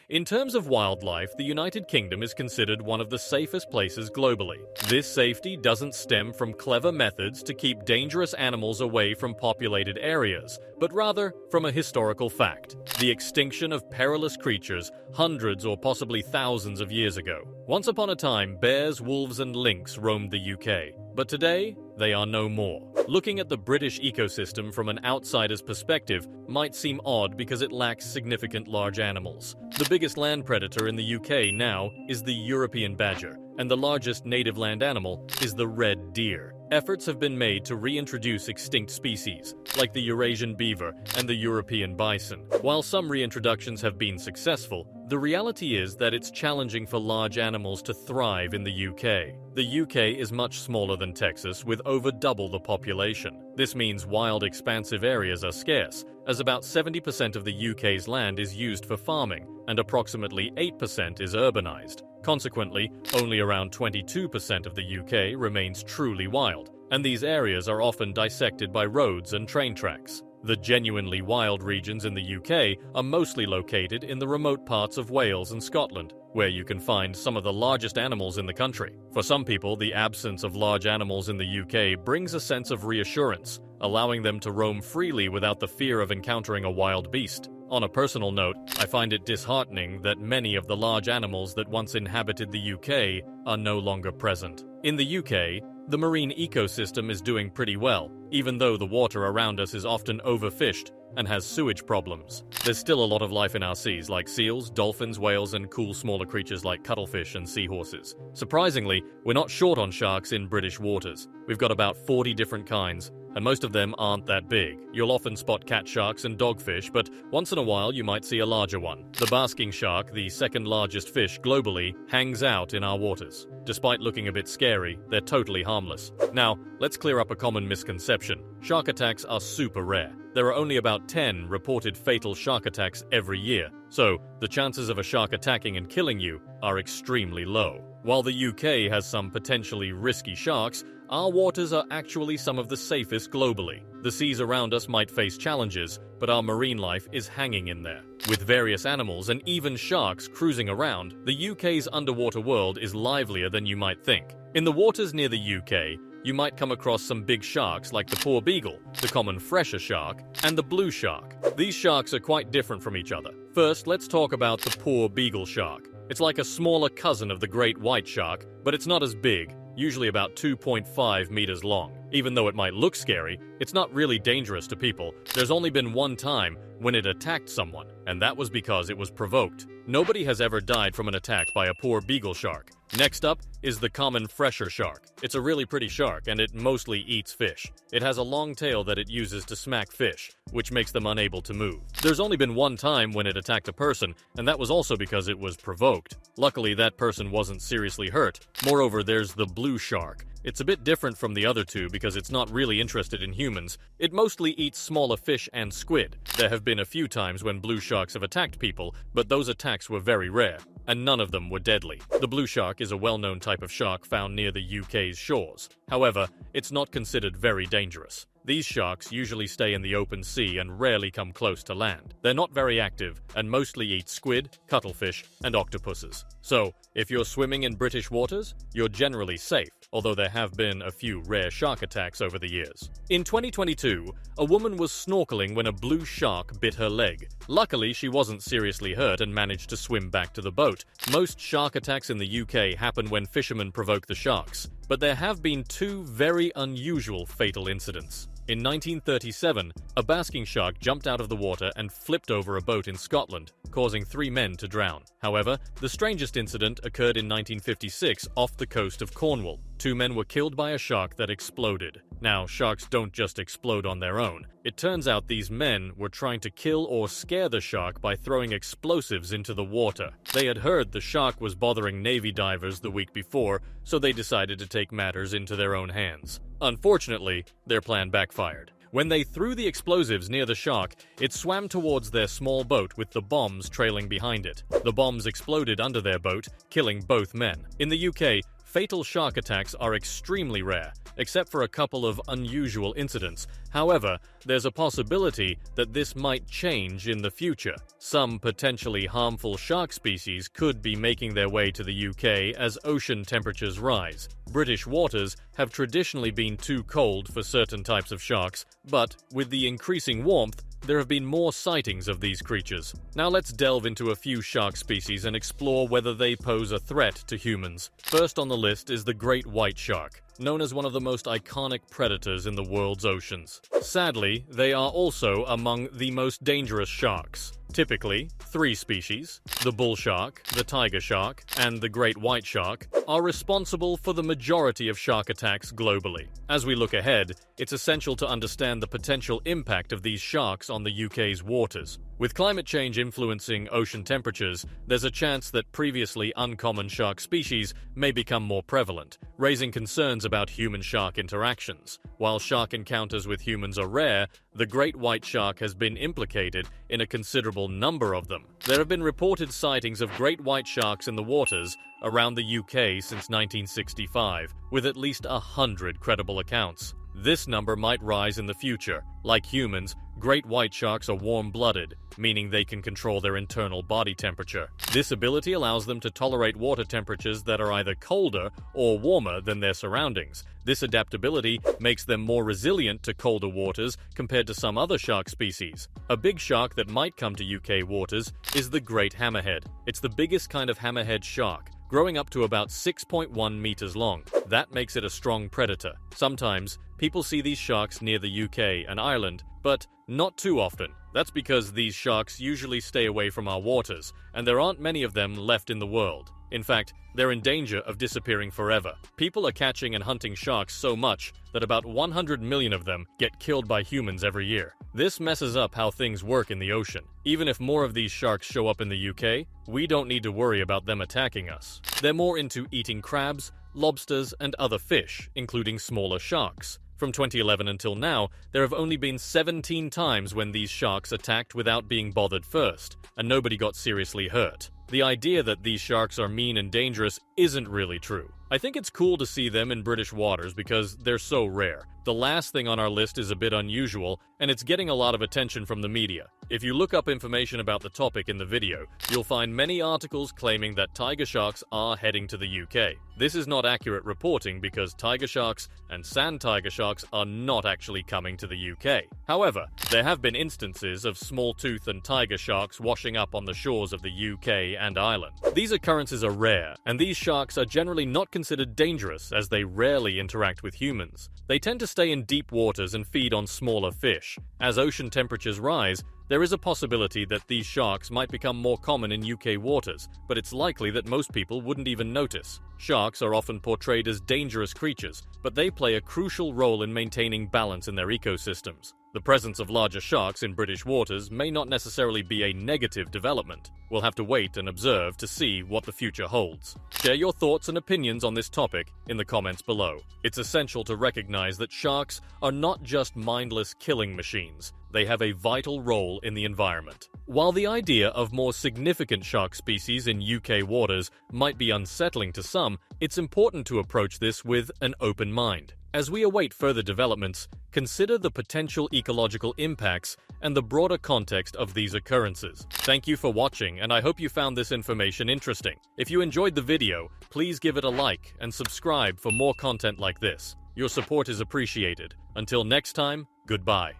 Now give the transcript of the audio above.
In terms of wildlife, the United Kingdom is considered one of the safest places globally. This safety doesn't stem from clever methods to keep dangerous animals away from populated areas, but rather from a historical fact: the extinction of perilous creatures hundreds or possibly thousands of years ago. Once upon a time, bears, wolves, and lynx roamed the UK, but today, they are no more. Looking at the British ecosystem from an outsider's perspective might seem odd because it lacks significant large animals. The biggest land predator in the UK now is the European badger, and the largest native land animal is the red deer. Efforts have been made to reintroduce extinct species, like the Eurasian beaver and the European bison. While some reintroductions have been successful, the reality is that it's challenging for large animals to thrive in the UK. The UK is much smaller than Texas, with over double the population. This means wild, expansive areas are scarce, as about 70% of the UK's land is used for farming, and approximately 8% is urbanized. Consequently, only around 22% of the UK remains truly wild, and these areas are often dissected by roads and train tracks. The genuinely wild regions in the UK are mostly located in the remote parts of Wales and Scotland, where you can find some of the largest animals in the country. For some people, the absence of large animals in the UK brings a sense of reassurance, allowing them to roam freely without the fear of encountering a wild beast. On a personal note, I find it disheartening that many of the large animals that once inhabited the UK are no longer present. In the UK, the marine ecosystem is doing pretty well, even though the water around us is often overfished and has sewage problems. There's still a lot of life in our seas, like seals, dolphins, whales, and cool smaller creatures like cuttlefish and seahorses. Surprisingly, we're not short on sharks in British waters. We've got about 40 different kinds, and most of them aren't that big. You'll often spot cat sharks and dogfish, but once in a while you might see a larger one. The basking shark, the second largest fish globally, hangs out in our waters. Despite looking a bit scary, they're totally harmless. Now, let's clear up a common misconception. Shark attacks are super rare. There are only about 10 reported fatal shark attacks every year, so the chances of a shark attacking and killing you are extremely low. While the UK has some potentially risky sharks, our waters are actually some of the safest globally. The seas around us might face challenges, but our marine life is hanging in there. With various animals and even sharks cruising around, the UK's underwater world is livelier than you might think. In the waters near the UK, you might come across some big sharks like the poor beagle, the common fresher shark, and the blue shark. These sharks are quite different from each other. First, let's talk about the poor beagle shark. It's like a smaller cousin of the great white shark, but it's not as big, usually about 2.5 meters long. Even though it might look scary, it's not really dangerous to people. There's only been one time when it attacked someone, and that was because it was provoked. Nobody has ever died from an attack by a poor beagle shark. Next up is the common fresher shark. It's a really pretty shark, and it mostly eats fish. It has a long tail that it uses to smack fish, which makes them unable to move. There's only been one time when it attacked a person, and that was also because it was provoked. Luckily, that person wasn't seriously hurt. Moreover, there's the blue shark. It's a bit different from the other two because it's not really interested in humans. It mostly eats smaller fish and squid. There have been a few times when blue sharks have attacked people, but those attacks were very rare, and none of them were deadly. The blue shark is a well-known type of shark found near the UK's shores. However, it's not considered very dangerous. These sharks usually stay in the open sea and rarely come close to land. They're not very active and mostly eat squid, cuttlefish, and octopuses. So, if you're swimming in British waters, you're generally safe, although there have been a few rare shark attacks over the years. In 2022, a woman was snorkeling when a blue shark bit her leg. Luckily, she wasn't seriously hurt and managed to swim back to the boat. Most shark attacks in the UK happen when fishermen provoke the sharks, but there have been two very unusual fatal incidents. In 1937, a basking shark jumped out of the water and flipped over a boat in Scotland, causing 3 men to drown. However, the strangest incident occurred in 1956 off the coast of Cornwall. 2 men were killed by a shark that exploded. Now, sharks don't just explode on their own. It turns out these men were trying to kill or scare the shark by throwing explosives into the water. They had heard the shark was bothering Navy divers the week before, so they decided to take matters into their own hands. Unfortunately, their plan backfired. When they threw the explosives near the shark, it swam towards their small boat with the bombs trailing behind it. The bombs exploded under their boat, killing both men. In the UK, Fatal shark attacks are extremely rare, except for a couple of unusual incidents. However, there's a possibility that this might change in the future. Some potentially harmful shark species could be making their way to the UK as ocean temperatures rise. British waters have traditionally been too cold for certain types of sharks, but with the increasing warmth, there have been more sightings of these creatures. Now let's delve into a few shark species and explore whether they pose a threat to humans. First on the list is the great white shark, known as one of the most iconic predators in the world's oceans. Sadly, they are also among the most dangerous sharks. Typically, 3 species, the bull shark, the tiger shark, and the great white shark, are responsible for the majority of shark attacks globally. As we look ahead, it's essential to understand the potential impact of these sharks on the UK's waters. With climate change influencing ocean temperatures, there's a chance that previously uncommon shark species may become more prevalent, raising concerns about human-shark interactions. While shark encounters with humans are rare, the great white shark has been implicated in a considerable number of them. There have been reported sightings of great white sharks in the waters around the UK since 1965, with at least 100 credible accounts. This number might rise in the future. Like humans, great white sharks are warm-blooded, meaning they can control their internal body temperature. This ability allows them to tolerate water temperatures that are either colder or warmer than their surroundings. This adaptability makes them more resilient to colder waters compared to some other shark species. A big shark that might come to UK waters is the great hammerhead. It's the biggest kind of hammerhead shark, growing up to about 6.1 meters long. That makes it a strong predator. Sometimes, people see these sharks near the UK and Ireland, but not too often. That's because these sharks usually stay away from our waters, and there aren't many of them left in the world. In fact, they're in danger of disappearing forever. People are catching and hunting sharks so much that about 100 million of them get killed by humans every year. This messes up how things work in the ocean. Even if more of these sharks show up in the UK, we don't need to worry about them attacking us. They're more into eating crabs, lobsters, and other fish, including smaller sharks. From 2011 until now, there have only been 17 times when these sharks attacked without being bothered first, and nobody got seriously hurt. The idea that these sharks are mean and dangerous isn't really true. I think it's cool to see them in British waters because they're so rare. The last thing on our list is a bit unusual, and it's getting a lot of attention from the media. If you look up information about the topic in the video, you'll find many articles claiming that tiger sharks are heading to the UK. This is not accurate reporting because tiger sharks and sand tiger sharks are not actually coming to the UK. However, there have been instances of small-tooth and tiger sharks washing up on the shores of the UK and Ireland. These occurrences are rare, and these sharks are generally not considered dangerous as they rarely interact with humans. They tend to stay in deep waters and feed on smaller fish. As ocean temperatures rise, there is a possibility that these sharks might become more common in UK waters, but it's likely that most people wouldn't even notice. Sharks are often portrayed as dangerous creatures, but they play a crucial role in maintaining balance in their ecosystems. The presence of larger sharks in British waters may not necessarily be a negative development. We'll have to wait and observe to see what the future holds. Share your thoughts and opinions on this topic in the comments below. It's essential to recognize that sharks are not just mindless killing machines. They have a vital role in the environment. While the idea of more significant shark species in UK waters might be unsettling to some, it's important to approach this with an open mind. As we await further developments, consider the potential ecological impacts and the broader context of these occurrences. Thank you for watching, and I hope you found this information interesting. If you enjoyed the video, please give it a like and subscribe for more content like this. Your support is appreciated. Until next time, goodbye.